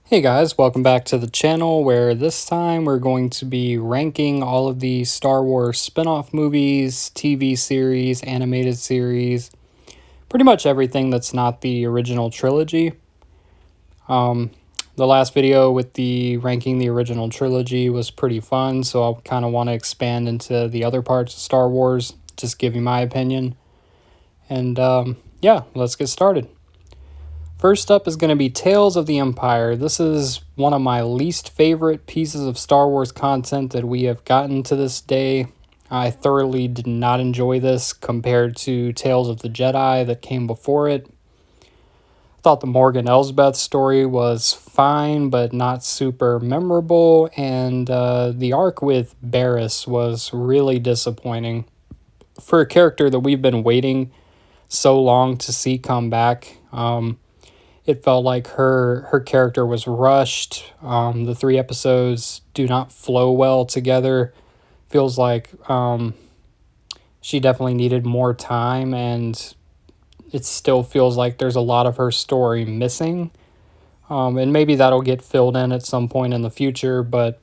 Hey guys, welcome back to the channel where this time we're going to be ranking all of the Star Wars spin-off movies, TV series, animated series, pretty much everything that's not the original trilogy. Um, the last video with the ranking the original trilogy was pretty fun, so I kind of want to expand into the other parts of Star Wars, just give you my opinion. And yeah, let's get started. First up is going to be Tales of the Empire. This is one of my least favorite pieces of Star Wars content that we have gotten to this day. I thoroughly did not enjoy this compared to Tales of the Jedi that came before it. I thought the Morgan Elsbeth story was fine, but not super memorable, and the arc with Barriss was really disappointing. For a character that we've been waiting so long to see come back, it felt like her character was rushed. The 3 episodes do not flow well together. Feels like she definitely needed more time, and it still feels like there's a lot of her story missing. And maybe that'll get filled in at some point in the future, but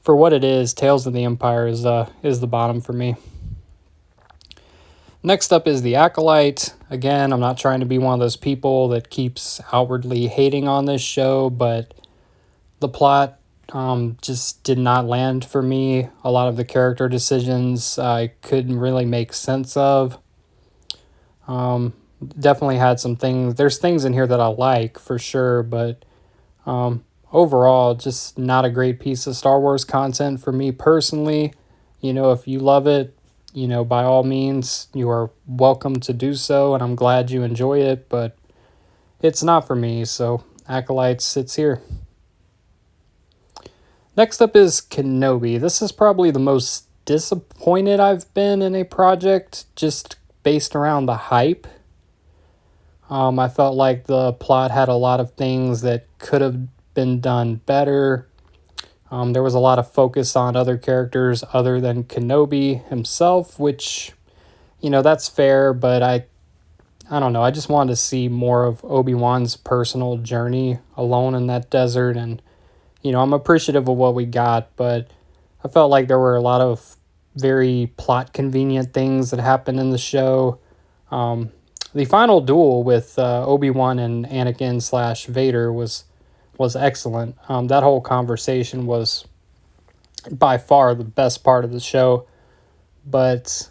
for what it is, Tales of the Empire is the bottom for me. Next up is The Acolyte. Again, I'm not trying to be one of those people that keeps outwardly hating on this show, but the plot just did not land for me. A lot of the character decisions I couldn't really make sense of. Definitely had some things. There's things in here that I like for sure, but overall, just not a great piece of Star Wars content for me personally. If you love it, by all means, you are welcome to do so, and I'm glad you enjoy it, but it's not for me, so Acolyte sits here. Next up is Kenobi. This is probably the most disappointed I've been in a project, just based around the hype. I felt like the plot had a lot of things that could have been done better. There was a lot of focus on other characters other than Kenobi himself, which, that's fair, but I don't know. I just wanted to see more of Obi-Wan's personal journey alone in that desert, and, I'm appreciative of what we got, but I felt like there were a lot of very plot-convenient things that happened in the show. The final duel with Obi-Wan and Anakin/Vader was excellent. That whole conversation was by far the best part of the show, but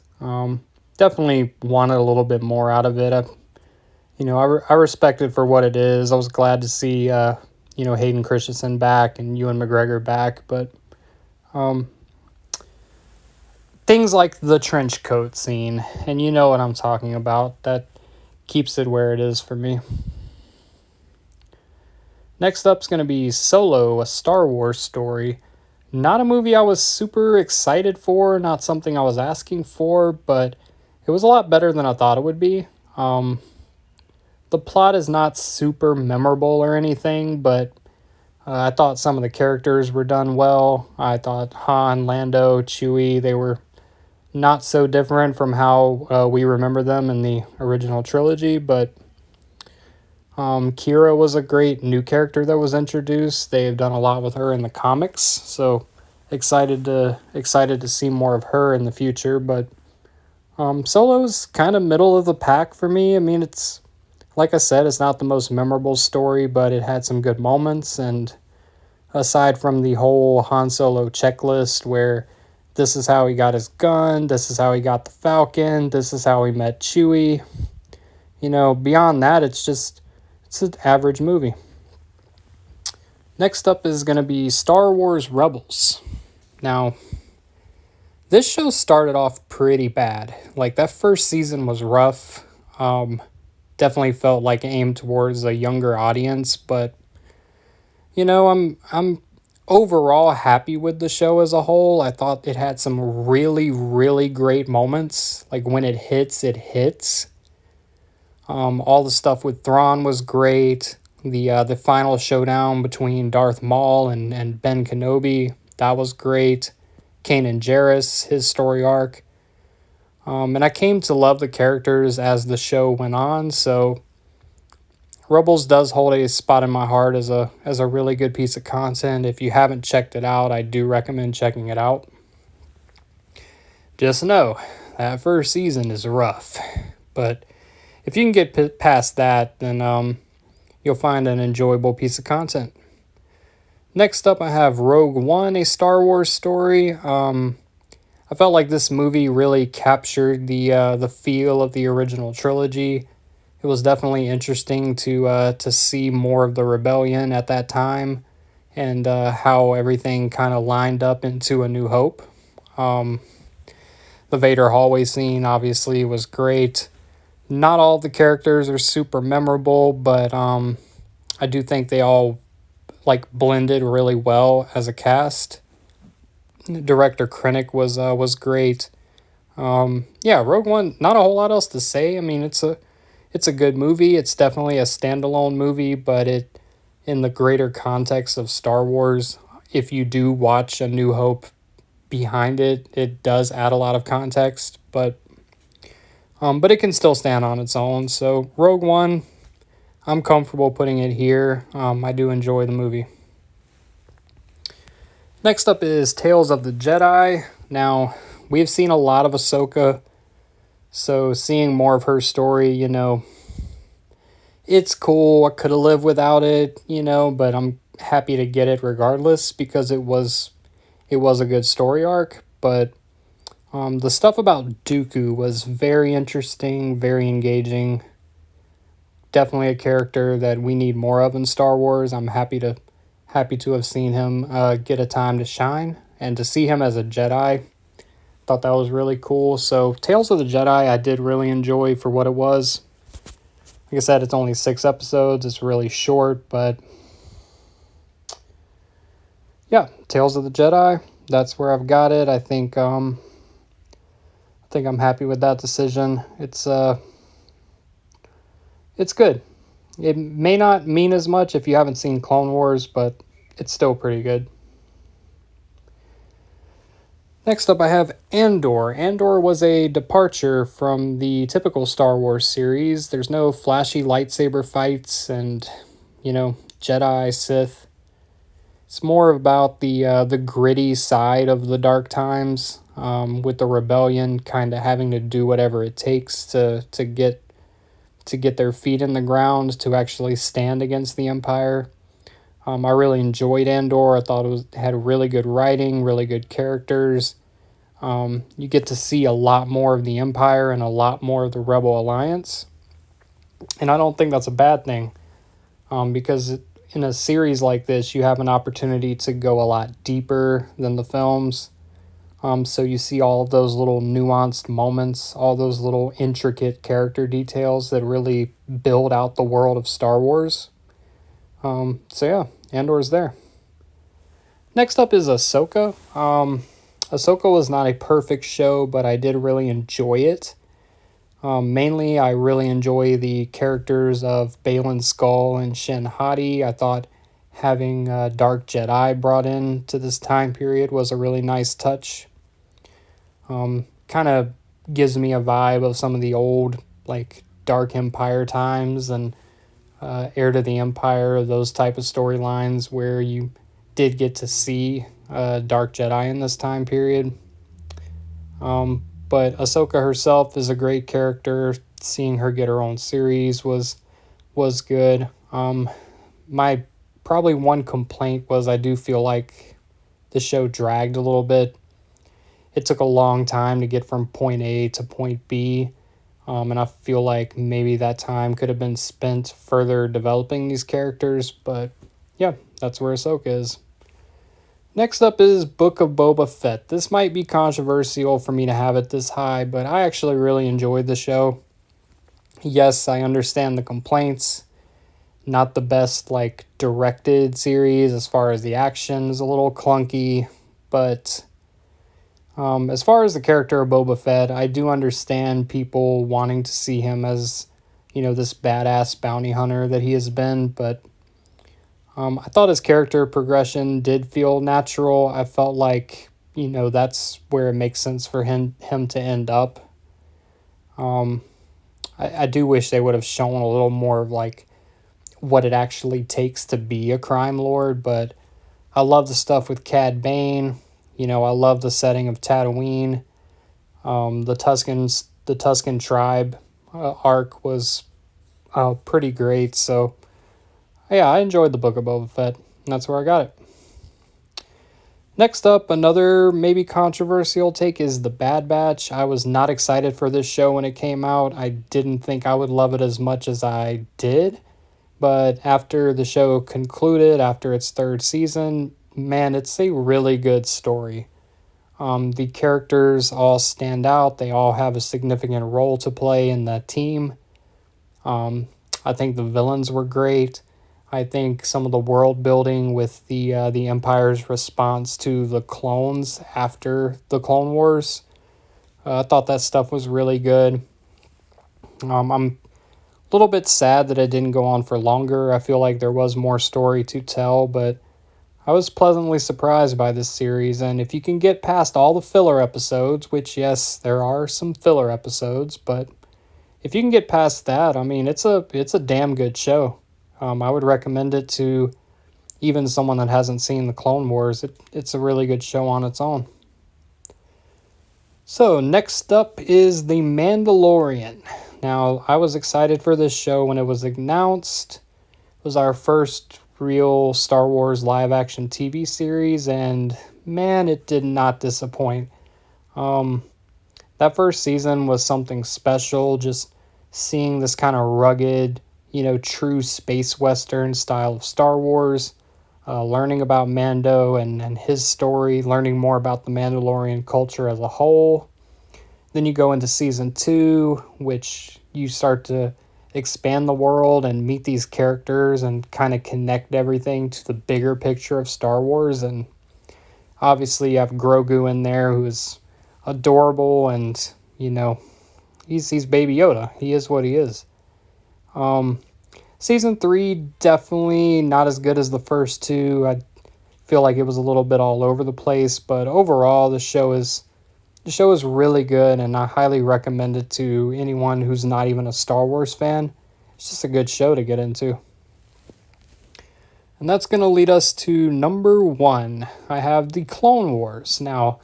definitely wanted a little bit more out of it. I respect it for what it is. I was glad to see Hayden Christensen back and Ewan McGregor back, but things like the trench coat scene, and you know what I'm talking about, that keeps it where it is for me. Next up is going to be Solo, a Star Wars story. Not a movie I was super excited for, not something I was asking for, but it was a lot better than I thought it would be. The plot is not super memorable or anything, but I thought some of the characters were done well. I thought Han, Lando, Chewie, they were not so different from how we remember them in the original trilogy, but Kira was a great new character that was introduced. They've done a lot with her in the comics, so excited to see more of her in the future. But Solo's kind of middle of the pack for me. I mean, it's like I said, it's not the most memorable story, but it had some good moments. And aside from the whole Han Solo checklist, where this is how he got his gun, this is how he got the Falcon, this is how he met Chewie. Beyond that, it's an average movie. Next up is going to be Star Wars Rebels. Now, this show started off pretty bad. Like, that first season was rough. Definitely felt like aimed towards a younger audience, but I'm overall happy with the show as a whole. I thought it had some really, really great moments. Like, when it hits, it hits. All the stuff with Thrawn was great. The final showdown between Darth Maul and Ben Kenobi, that was great. Kanan Jarrus, his story arc. And I came to love the characters as the show went on, so Rebels does hold a spot in my heart as a really good piece of content. If you haven't checked it out, I do recommend checking it out. Just know that first season is rough, but if you can get past that, then you'll find an enjoyable piece of content. Next up, I have Rogue One, a Star Wars story. I felt like this movie really captured the feel of the original trilogy. It was definitely interesting to see more of the rebellion at that time, and how everything kind of lined up into A New Hope. The Vader hallway scene obviously was great. Not all the characters are super memorable, but I do think they all like blended really well as a cast. Director Krennic was great. Yeah, Rogue One. Not a whole lot else to say. I mean, it's a good movie. It's definitely a standalone movie, but it in the greater context of Star Wars, if you do watch A New Hope behind it, it does add a lot of context, but it can still stand on its own. So Rogue One, I'm comfortable putting it here. I do enjoy the movie. Next up is Tales of the Jedi. Now, we've seen a lot of Ahsoka, so seeing more of her story, it's cool. I could have lived without it, but I'm happy to get it regardless because it was a good story arc. But the stuff about Dooku was very interesting, very engaging. Definitely a character that we need more of in Star Wars. I'm happy to have seen him get a time to shine, and to see him as a Jedi. Thought that was really cool. So Tales of the Jedi I did really enjoy for what it was. Like I said, it's only 6 episodes. It's really short, but yeah, Tales of the Jedi. That's where I've got it. I think I'm happy with that decision. It's good. It may not mean as much if you haven't seen Clone Wars, but it's still pretty good. Next up, I have Andor. Andor was a departure from the typical Star Wars series. There's no flashy lightsaber fights and, Jedi, Sith. It's more about the gritty side of the dark times, with the rebellion kind of having to do whatever it takes to get their feet in the ground to actually stand against the Empire. I really enjoyed Andor. I thought had really good writing, really good characters. You get to see a lot more of the Empire and a lot more of the Rebel Alliance. And I don't think that's a bad thing, because in a series like this, you have an opportunity to go a lot deeper than the films. So you see all of those little nuanced moments, all those little intricate character details that really build out the world of Star Wars. So yeah, Andor's there. Next up is Ahsoka. Ahsoka was not a perfect show, but I did really enjoy it. Mainly, I really enjoy the characters of Baylan Skoll and Shin Hati. I thought having Dark Jedi brought in to this time period was a really nice touch. Kind of gives me a vibe of some of the old, like, Dark Empire times and Heir to the Empire, those type of storylines where you did get to see Dark Jedi in this time period. But Ahsoka herself is a great character. Seeing her get her own series was good. My probably one complaint was I do feel like the show dragged a little bit. It took a long time to get from point A to point B. And I feel like maybe that time could have been spent further developing these characters. But yeah, that's where Ahsoka is. Next up is Book of Boba Fett. This might be controversial for me to have it this high, but I actually really enjoyed the show. Yes, I understand the complaints. Not the best, like, directed series as far as the action is a little clunky, but as far as the character of Boba Fett, I do understand people wanting to see him as, this badass bounty hunter that he has been, but I thought his character progression did feel natural. I felt like, that's where it makes sense for him to end up. I do wish they would have shown a little more of, like, what it actually takes to be a crime lord, but I love the stuff with Cad Bane. I love the setting of Tatooine. The Tuscan tribe arc was pretty great. So yeah, I enjoyed the Book of Boba Fett, and that's where I got it. Next up, another maybe controversial take is The Bad Batch. I was not excited for this show when it came out. I didn't think I would love it as much as I did. But after the show concluded, after its third season, man, it's a really good story. The characters all stand out. They all have a significant role to play in that team. I think the villains were great. I think some of the world building with the Empire's response to the clones after the Clone Wars, I thought that stuff was really good. I'm a little bit sad that it didn't go on for longer. I feel like there was more story to tell, but I was pleasantly surprised by this series. And if you can get past all the filler episodes, which yes, there are some filler episodes, but if you can get past that, I mean, it's a damn good show. I would recommend it to even someone that hasn't seen the Clone Wars. It's a really good show on its own. So next up is The Mandalorian. Now, I was excited for this show when it was announced. It was our first real Star Wars live-action TV series, and man, it did not disappoint. That first season was something special, just seeing this kind of rugged, true space western style of Star Wars, learning about Mando and his story, learning more about the Mandalorian culture as a whole. Then you go into season 2, which you start to expand the world and meet these characters and kind of connect everything to the bigger picture of Star Wars. And obviously you have Grogu in there, who is adorable, and he's Baby Yoda. He is what he is. Season 3, definitely not as good as the first two. I feel like it was a little bit all over the place, but overall the show is really good, and I highly recommend it to anyone who's not even a Star Wars fan. It's just a good show to get into. And that's going to lead us to number 1. I have The Clone Wars. Now,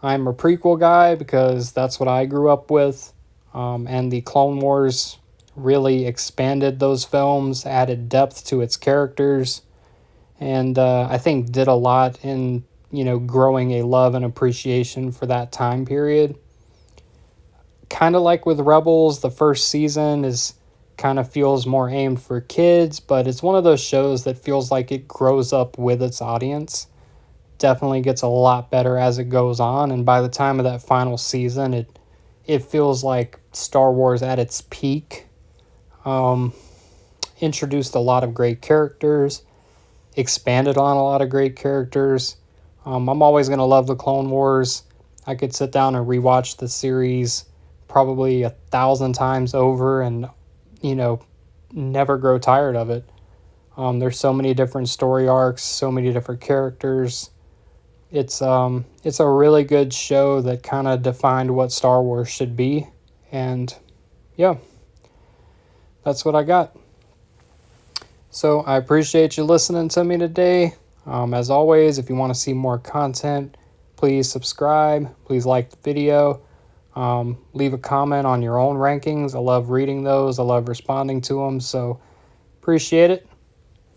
I'm a prequel guy because that's what I grew up with, and The Clone Wars really expanded those films, added depth to its characters, and I think did a lot in growing a love and appreciation for that time period. Kind of like with Rebels, the first season kind of feels more aimed for kids, but it's one of those shows that feels like it grows up with its audience. Definitely gets a lot better as it goes on, and by the time of that final season, it feels like Star Wars at its peak. Introduced a lot of great characters, expanded on a lot of great characters. I'm always going to love the Clone Wars. I could sit down and rewatch the series probably 1,000 times over and, never grow tired of it. There's so many different story arcs, so many different characters. It's a really good show that kind of defined what Star Wars should be. And yeah, that's what I got. So I appreciate you listening to me today. As always, if you want to see more content, please subscribe. Please like the video. Leave a comment on your own rankings. I love reading those. I love responding to them. So appreciate it.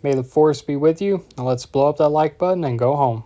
May the force be with you. Now let's blow up that like button and go home.